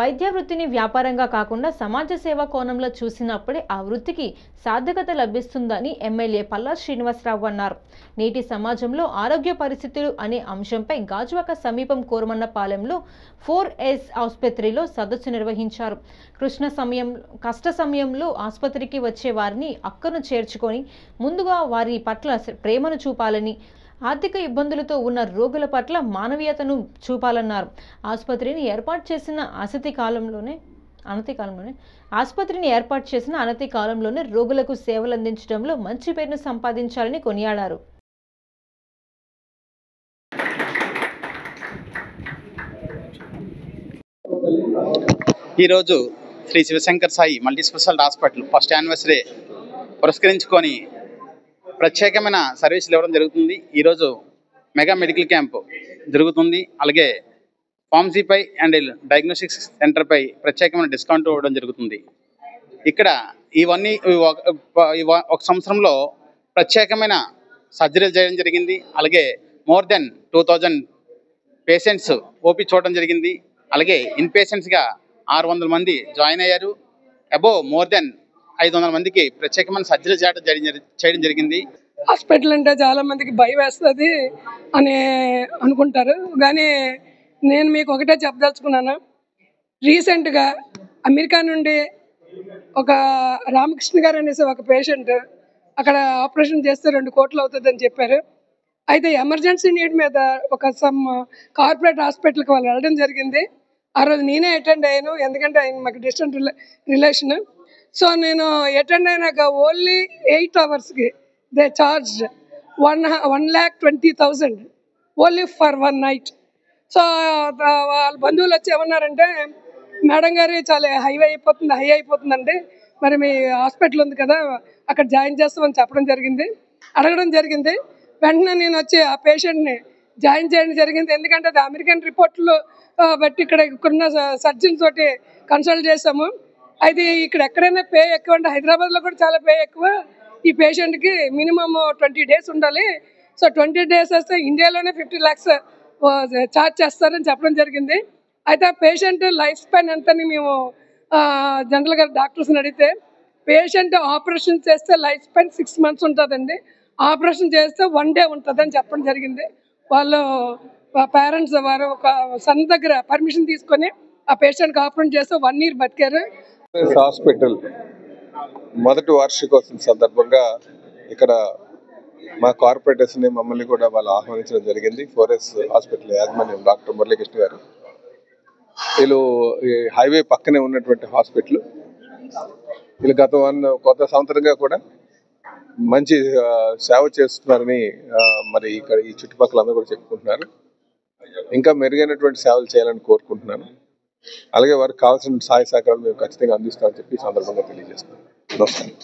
వైద్య వృత్తిని వ్యాపారంగా కాకుండా సమాజ సేవ కోణంలో చూసినప్పుడే ఆ వృత్తికి సార్థకత లభిస్తుందని ఎమ్మెల్యే పల్లా శ్రీనివాసరావు అన్నారు. నేటి సమాజంలో ఆరోగ్య పరిస్థితులు అనే అంశంపై గాజువాక సమీపం కోరమన్నపాలెంలో 4S ఆసుపత్రిలో సదస్సు నిర్వహించారు. కష్ట సమయంలో ఆసుపత్రికి వచ్చే వారిని అక్కను చేర్చుకొని ముందుగా వారి పట్ల ప్రేమను చూపాలని, ఆర్థిక ఇబ్బందులతో ఉన్న రోగుల పట్ల మానవీయతను చూపాలన్నారు. ఆసుపత్రిని ఏర్పాటు చేసిన అనతి కాలంలోనే రోగులకు సేవలు అందించడంలో మంచి పేరును సంపాదించాలని కొనియాడారు. ఈరోజు Shri Shivashankar Sai multi speciality hospital first anniversary పురస్కరించుకొని ప్రత్యేకమైన సర్వీసులు ఇవ్వడం జరుగుతుంది. ఈరోజు మెగా మెడికల్ క్యాంప్ జరుగుతుంది. అలాగే ఫార్మసీపై అండ్ డయాగ్నోస్టిక్స్ సెంటర్పై ప్రత్యేకమైన డిస్కౌంట్ ఇవ్వడం జరుగుతుంది. ఇక్కడ ఇవన్నీ ఒక సంవత్సరంలో ప్రత్యేకమైన సర్జరీలు చేయడం జరిగింది. అలాగే మోర్ దెన్ 2000 పేషెంట్స్ ఓపీ చూడడం జరిగింది. అలాగే ఇన్ పేషెంట్స్గా 600 మంది జాయిన్ అయ్యారు. అబోవ్ మోర్ దెన్ 500 మందికి ప్రత్యేకమైన సర్జరీ చేయడం జరిగింది. హాస్పిటల్ అంటే చాలా మందికి భయం వేస్తుంది అని అనుకుంటారు, కానీ నేను మీకు ఒకటే చెప్పదలుచుకున్నాను. రీసెంట్గా అమెరికా నుండి ఒక రామకృష్ణ గారు అనేసి ఒక పేషెంట్ అక్కడ ఆపరేషన్ చేస్తే 2 కోట్లు అవుతుందని చెప్పారు. అయితే ఎమర్జెన్సీ నీడ్ మీద ఒక కార్పొరేట్ హాస్పిటల్కి వాళ్ళు వెళ్ళడం జరిగింది. ఆ రోజు నేనే అటెండ్ అయ్యాను, ఎందుకంటే ఆయన మాకు డిస్టెంట్ రిలేషన్. సో నేను అటెండ్ అయినాక ఓన్లీ 8 అవర్స్కి they charged 1,20,000 only for 1 night. So వాళ్ళ బంధువులు వచ్చి ఏమన్నారంటే, మేడం గారు చాలా హై అయిపోతుందండి, మరి మీ హాస్పిటల్ ఉంది కదా అక్కడ జాయిన్ చేస్తామని అడగడం జరిగింది. వెంటనే నేను వచ్చి ఆ పేషెంట్ని జాయిన్ చేయడం జరిగింది. ఎందుకంటే అది అమెరికన్ రిపోర్ట్లు బట్టి ఇక్కడున్న సర్జన్ తోటి కన్సల్ట్ చేసాము. అయితే ఇక్కడ ఎక్కడైనా పే ఎక్కువ అంటే హైదరాబాద్లో కూడా చాలా పే ఎక్కువ. ఈ పేషెంట్కి మినిమమ్ 20 days ఉండాలి. సో 20 days వస్తే ఇండియాలోనే 50 lakhs ఛార్జ్ చేస్తారని చెప్పడం జరిగింది. అయితే ఆ పేషెంట్ లైఫ్ స్పాన్ ఎంతని మేము జనరల్గా డాక్టర్స్ని అడిగితే, పేషెంట్ ఆపరేషన్ చేస్తే లైఫ్ స్పాన్ 6 months ఉంటుందండి, ఆపరేషన్ చేస్తే 1 day ఉంటుందని చెప్పడం జరిగింది. వాళ్ళు పేరెంట్స్ వారు ఒక సన్ దగ్గర పర్మిషన్ తీసుకొని ఆ పేషెంట్కి ఆపరేషన్ చేస్తే 1 year బతికారు. హాస్పిటల్ మొదటి వార్షికోత్సవం సందర్భంగా ఇక్కడ మా కార్పొరేటర్స్ని మమ్మల్ని కూడా వాళ్ళు ఆహ్వానించడం జరిగింది. 4S హాస్పిటల్ యాజమాన్యం డాక్టర్ మురళీకృష్ణ గారు. వీళ్ళు ఈ హైవే పక్కనే ఉన్నటువంటి హాస్పిటల్. వీళ్ళు కొత్త సంవత్సరంగా కూడా మంచి సేవ చేస్తున్నారని మరి ఇక్కడ ఈ చుట్టుపక్కల అందరూ కూడా చెప్పుకుంటున్నారు. ఇంకా మెరుగైనటువంటి సేవలు చేయాలని కోరుకుంటున్నాను. అలాగే వారికి కావాల్సిన సహాయ సహకారాలు మేము ఖచ్చితంగా అందిస్తామని చెప్పి ఈ సందర్భంగా తెలియజేస్తున్నాను. నమస్కారం.